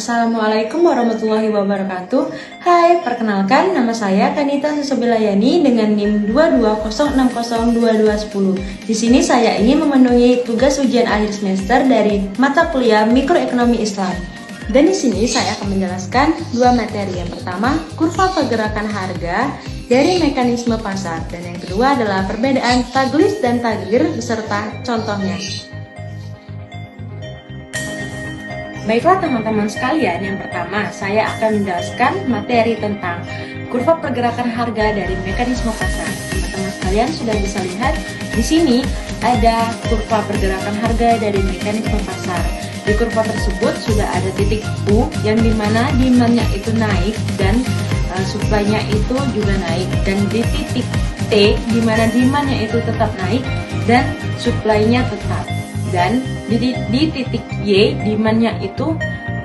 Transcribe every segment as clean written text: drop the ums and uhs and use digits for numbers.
Assalamualaikum warahmatullahi wabarakatuh. Hai, perkenalkan nama saya Kanita Susobilayani dengan NIM 220602210. Di sini saya ingin memenuhi tugas ujian akhir semester dari mata kuliah Mikroekonomi Islam. Dan di sini saya akan menjelaskan dua materi. Yang pertama, kurva pergerakan harga dari mekanisme pasar, dan yang kedua adalah perbedaan taglis dan tagrir beserta contohnya. Baiklah teman-teman sekalian, yang pertama saya akan menjelaskan materi tentang kurva pergerakan harga dari mekanisme pasar. Teman-teman sekalian sudah bisa lihat di sini ada kurva pergerakan harga dari mekanisme pasar. Di kurva tersebut sudah ada titik U yang dimana demand-nya itu naik dan supply-nya itu juga naik, dan di titik T dimana demand-nya itu tetap naik dan supply-nya tetap. Dan di titik Y demand-nya itu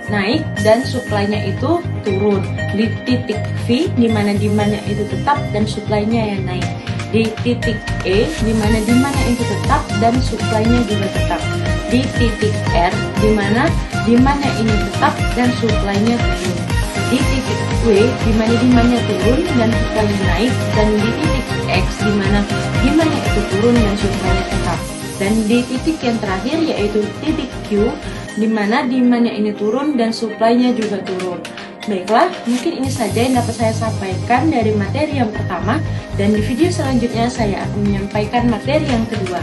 naik dan supply-nya itu turun. Di titik V di mana demand-nya itu tetap dan supply-nya yang naik. Di titik E di mana demand-nya itu tetap dan supply-nya juga tetap. Di titik R di mana demand-nya ini tetap dan supply-nya turun. Di titik W di mana demand-nya turun dan supply-nya naik, dan di titik X di mana demand-nya itu turun dan supply-nya tetap. Dan di titik yang terakhir yaitu titik Q, di mana demand-nya ini turun dan supply-nya juga turun. Baiklah, mungkin ini saja yang dapat saya sampaikan dari materi yang pertama, dan di video selanjutnya saya akan menyampaikan materi yang kedua.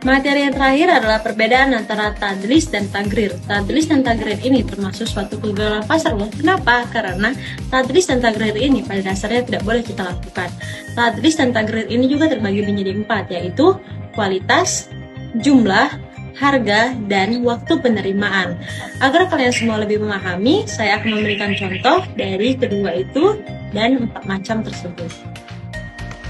Materi yang terakhir adalah perbedaan antara tadlis dan tagrir. Tadlis dan tagrir ini termasuk suatu kegagalan pasar loh. Kenapa? Karena tadlis dan tagrir ini pada dasarnya tidak boleh kita lakukan. Tadlis dan tagrir ini juga terbagi menjadi 4, yaitu kualitas, jumlah, harga, dan waktu penerimaan. Agar kalian semua lebih memahami, saya akan memberikan contoh dari kedua itu dan 4 macam tersebut.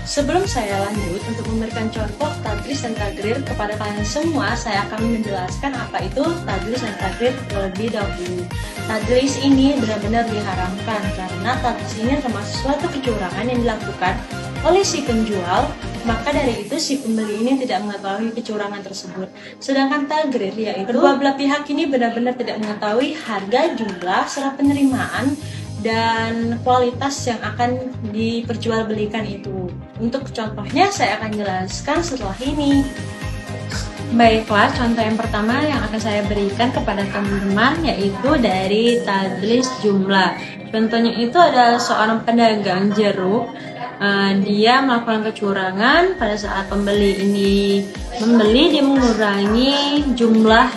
Sebelum saya lanjut untuk memberikan contoh tadlis dan tagrir kepada kalian semua, saya akan menjelaskan apa itu tadlis dan tagrir terlebih dahulu. Tadlis ini benar-benar diharamkan karena tadlis ini termasuk suatu kecurangan yang dilakukan oleh si penjual, maka dari itu si pembeli ini tidak mengetahui kecurangan tersebut. Sedangkan tagrir yaitu kedua belah pihak ini benar-benar tidak mengetahui harga, jumlah, serta penerimaan dan kualitas yang akan diperjualbelikan itu. Untuk contohnya saya akan jelaskan setelah ini. Baiklah, contoh yang pertama yang akan saya berikan kepada teman-teman yaitu dari tadlis jumlah. Contohnya itu adalah seorang pedagang jeruk. Dia melakukan kecurangan pada saat pembeli ini membeli, dia mengurangi jumlah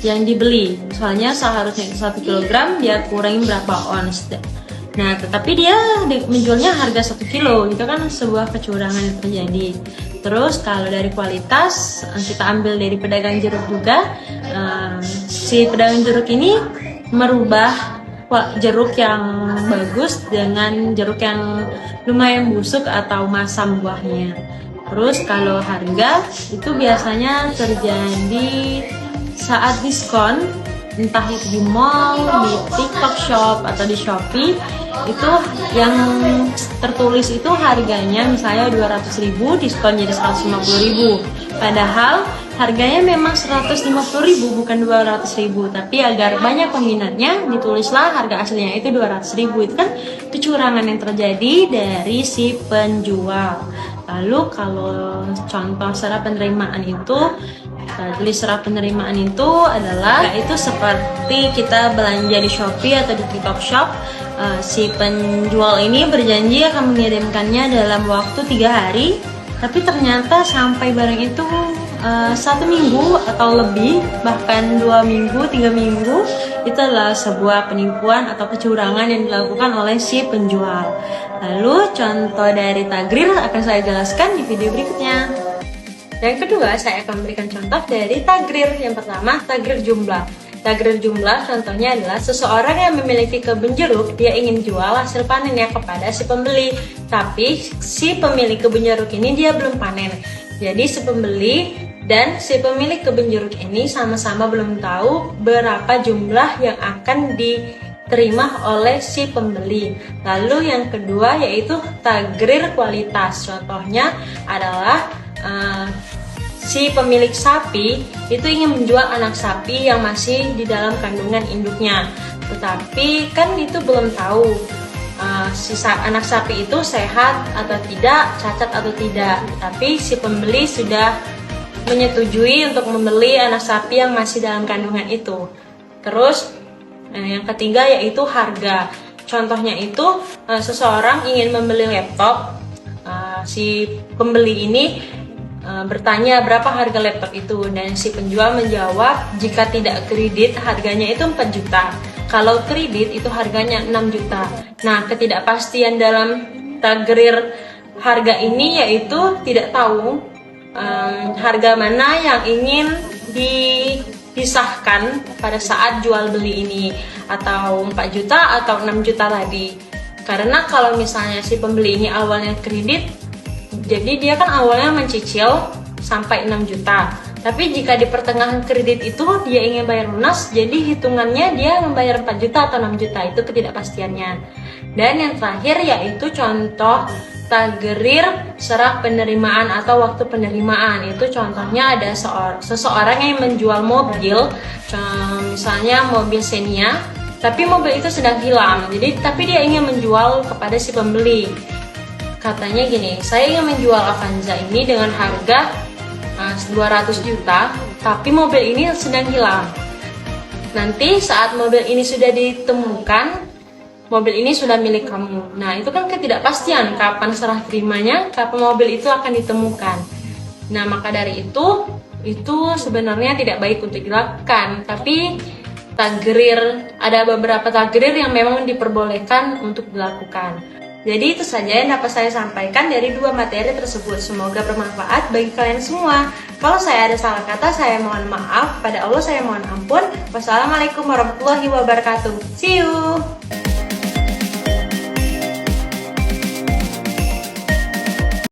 yang dibeli. Misalnya seharusnya itu 1 kg, dia kurangi berapa ons. Nah, tetapi dia menjualnya harga 1 kilo. Itu kan sebuah kecurangan yang terjadi. Terus kalau dari kualitas, kita ambil dari pedagang jeruk juga. Si pedagang jeruk ini merubah jeruk yang bagus dengan jeruk yang lumayan busuk atau masam buahnya. Terus kalau harga itu biasanya terjadi saat diskon, entah itu di mall, di TikTok Shop, atau di Shopee. Itu yang tertulis itu harganya misalnya 200.000, diskon jadi 150.000. Padahal harganya memang 150.000 bukan 200.000, tapi agar banyak peminatnya ditulislah harga aslinya itu 200.000. Itu kan kecurangan yang terjadi dari si penjual. Lalu kalau contoh secara penerimaan itu, tadlis secara penerimaan itu adalah yaitu seperti kita belanja di Shopee atau di TikTok Shop. Si penjual ini berjanji akan mengirimkannya dalam waktu 3 hari, tapi ternyata sampai barang itu 1 minggu atau lebih, bahkan 2 minggu, 3 minggu. Itu adalah sebuah penipuan atau kecurangan yang dilakukan oleh si penjual. Lalu contoh dari tagrir akan saya jelaskan di video berikutnya. Yang kedua, saya akan memberikan contoh dari tagrir. Yang pertama, tagrir jumlah. Tagrir jumlah contohnya adalah seseorang yang memiliki kebun jeruk, dia ingin jual hasil panennya kepada si pembeli, tapi si pemilik kebun jeruk ini dia belum panen. Jadi si pembeli dan si pemilik kebun jeruk ini sama-sama belum tahu berapa jumlah yang akan diterima oleh si pembeli. Lalu yang kedua yaitu tagrir kualitas. Contohnya adalah si pemilik sapi itu ingin menjual anak sapi yang masih di dalam kandungan induknya. Tetapi kan itu belum tahu anak sapi itu sehat atau tidak, cacat atau tidak. Tapi si pembeli sudah menyetujui untuk membeli anak sapi yang masih dalam kandungan itu. Terus yang ketiga yaitu harga. Contohnya itu seseorang ingin membeli laptop, si pembeli ini bertanya berapa harga laptop itu, dan si penjual menjawab jika tidak kredit harganya itu 4 juta. Kalau kredit itu harganya 6 juta. Nah, ketidakpastian dalam tagrir harga ini yaitu tidak tahu harga mana yang ingin dipisahkan pada saat jual beli ini, atau 4 juta atau 6 juta tadi. Karena kalau misalnya si pembeli ini awalnya kredit, jadi dia kan awalnya mencicil sampai 6 juta. Tapi jika di pertengahan kredit itu dia ingin bayar lunas, jadi hitungannya dia membayar 4 juta atau 6 juta, itu ketidakpastiannya. Dan yang terakhir yaitu contoh tagrir serak penerimaan atau waktu penerimaan. Itu contohnya ada seseorang yang menjual mobil, misalnya mobil Xenia, tapi mobil itu sedang hilang. Tapi dia ingin menjual kepada si pembeli. Katanya gini, saya ingin menjual Avanza ini dengan harga 200 juta, tapi mobil ini sedang hilang. Nanti saat mobil ini sudah ditemukan, mobil ini sudah milik kamu. Nah, itu kan ketidakpastian kapan serah terimanya, kapan mobil itu akan ditemukan. Nah, maka dari itu sebenarnya tidak baik untuk dilakukan. Tapi ada beberapa tagrir yang memang diperbolehkan untuk dilakukan. Jadi itu saja yang dapat saya sampaikan dari 2 materi tersebut. Semoga bermanfaat bagi kalian semua. Kalau saya ada salah kata, saya mohon maaf. Pada Allah saya mohon ampun. Wassalamualaikum warahmatullahi wabarakatuh. See you.